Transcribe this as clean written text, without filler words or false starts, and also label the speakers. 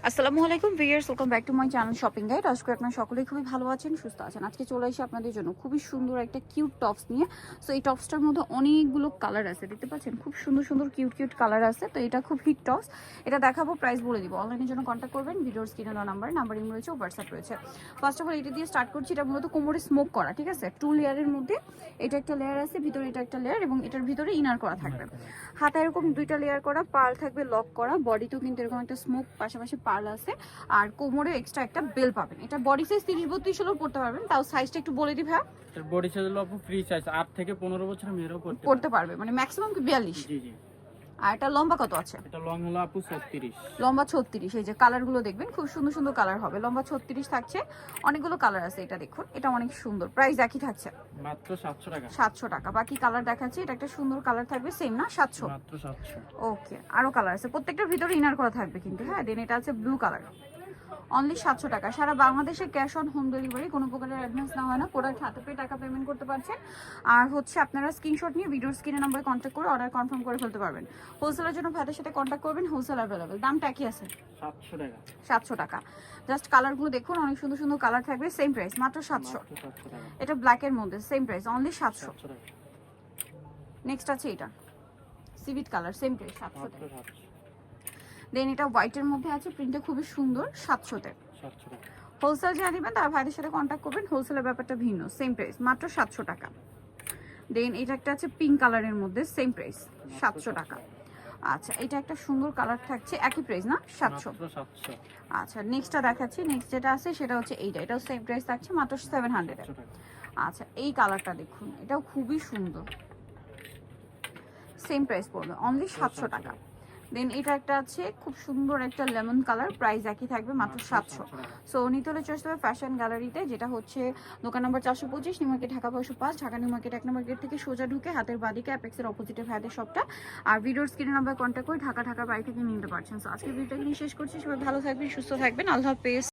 Speaker 1: আসসালামু আলাইকুম viewers, welcome back to my channel shopping guide. আজকে আপনারা সকলেই খুবই ভালো আছেন, সুস্থ আছেন। আজকে চলে এসে আপনাদের জন্য খুবই সুন্দর একটা কিউট টপস নিয়ে। সো এই টপসটার মধ্যে অনেকগুলো কালার আছে, দেখতে পাচ্ছেন খুব সুন্দর সুন্দর কিউট কালার আছে। তো এটা খুব হিট টপস, এটা দেখাবো, প্রাইস বলে দিব। অনলাইনের জন্য কন্ট্যাক্ট করবেন, ভিডিওর স্ক্রিনে দেওয়া নাম্বারিং রয়েছে, হোয়াটসঅ্যাপ রয়েছে। ফার্স্ট অফ অল এটা দিয়ে স্টার্ট করছি। এটা মূলত কোমরে স্মোক করা, ঠিক আছে, 2 লেয়ারের মধ্যে এটা একটা লেয়ার আছে, ভিতরে এটা একটা লেয়ার, এবং এটার ভিতরে ইনার করা থাকবে। হাতে এরকম 2টা লেয়ার করা, পার্ল থাকবে লক করা, বডিতেও কিন্তু এরকম একটা স্মোক পাশাপাশি পার্ল আছে, আর কোমরে এক্সট্রা একটা বেল পাবেন। এটা বডি সাইজ 30-32 হলেও পড়তে পারবেন। তাও সাইজটা একটু বলে দিই ভাই।
Speaker 2: এর বডি সাইজ হলো আপু ফ্রি সাইজ, 8 থেকে 15 বছরের মেয়েরাও
Speaker 1: পড়তে পারবে, মানে ম্যাক্সিমাম কি 42?
Speaker 2: জি জি।
Speaker 1: আর এটা লম্বা কত আছে?
Speaker 2: এটা লং হলো আপু 36।
Speaker 1: লম্বা 36। এই যে কালারগুলো দেখবেন, খুব সুন্দর সুন্দর কালার হবে। লম্বা 36 থাকছে, অনেকগুলো কালার আছে। এটা দেখুন, এটা অনেক সুন্দর। প্রাইস একই থাকছে
Speaker 2: মাত্র 700 টাকা।
Speaker 1: 700 টাকা। বাকি কালার দেখাচ্ছি, এটা একটা সুন্দর কালার থাকবে, সেম না? 700
Speaker 2: মাত্র 700।
Speaker 1: ওকে, আরো কালার আছে, প্রত্যেকটার ভিতরে ইনার করা থাকবে কিন্তু। হ্যাঁ, দেন এটা আছে ব্লু কালার, অনলি 700 টাকা। সারা বাংলাদেশে ক্যাশ অন হোম ডেলিভারি, কোনো প্রকারের অ্যাডভান্স নেওয়া হয় না। প্রোডাক্ট হাতে পেয়ে টাকা পেমেন্ট করতে পারছেন। আর হচ্ছে আপনারা স্ক্রিনশট নিয়ে ভিডিওর স্ক্রিনে নাম্বারে কন্ট্যাক্ট করে অর্ডার কনফার্ম করে ফেলতে পারবেন। হোলসেলের জন্য ভাইদের সাথে কন্ট্যাক্ট করবেন, হোলসেল অ্যাভেলেবেল। দামটা একই আছে,
Speaker 2: 700 টাকা।
Speaker 1: 700 টাকা। জাস্ট কালারগুলো দেখুন, অনেক সুন্দর সুন্দর কালার থাকবে, সেম প্রাইস, মাত্র 700।
Speaker 2: মাত্র 700 টাকা।
Speaker 1: এটা ব্ল্যাকের মধ্যে, সেম প্রাইস, অনলি 700।
Speaker 2: 700 টাকা।
Speaker 1: নেক্সট আছে এটা সিভিট কালার, সেম প্রাইস, 700
Speaker 2: মাত্র
Speaker 1: টাকা।
Speaker 2: 700।
Speaker 1: দেন এটা হোয়াইটের মধ্যে আছে, প্রিন্টটা খুবই সুন্দর, 700 তে।
Speaker 2: 700 টাকা।
Speaker 1: হোলসেল যারা নেবেন তারা ভাইদের সাথে কন্ট্যাক্ট করবেন, হোলসেলের ব্যাপারটা ভিন্ন, সেম প্রাইস, মাত্র 700 টাকা। দেন এটা একটা আছে পিঙ্ক কালারের মধ্যে, সেম প্রাইস, 700 টাকা। আচ্ছা, এটা একটা সুন্দর কালার থাকছে, একই প্রাইস না? 700।
Speaker 2: মাত্র 700।
Speaker 1: আচ্ছা, নেক্সটটা দেখাচ্ছি। নেক্সট যেটা আছে সেটা হচ্ছে এইটা, এটাও সেম প্রাইস থাকছে, মাত্র 700
Speaker 2: 700 টাকা।
Speaker 1: আচ্ছা, এই কালারটা দেখুন, এটাও খুবই সুন্দর, সেম প্রাইস পড়বে, অনলি 700 টাকা। দেন এটা একটা আছে খুব সুন্দর একটা লেমন কালার, প্রাইস একই থাকবে, মাত্র 700। সো নিতে হলে চলে আসতে হবে ফ্যাশন গ্যালারিতে, যেটা হচ্ছে দোকান নম্বর 425, new market, Dhaka 505, Dhaka new market 1 নম্বর গেট থেকে সোজা ঢুকে হাতের বাদিকে অ্যাপেক্সের অপোজিটে ভাইদের শপটা। আর ভিডিওর স্ক্রিনে নাম্বার কন্ট্যাক্ট করে ঢাকার বাড়ি থেকে নিতে পারছেন। সো আজকে ভিডিওটা এখানে শেষ করছি। সবাই ভালো থাকবেন, সুস্থ থাকবেন, আল্লাহ হাফেজ।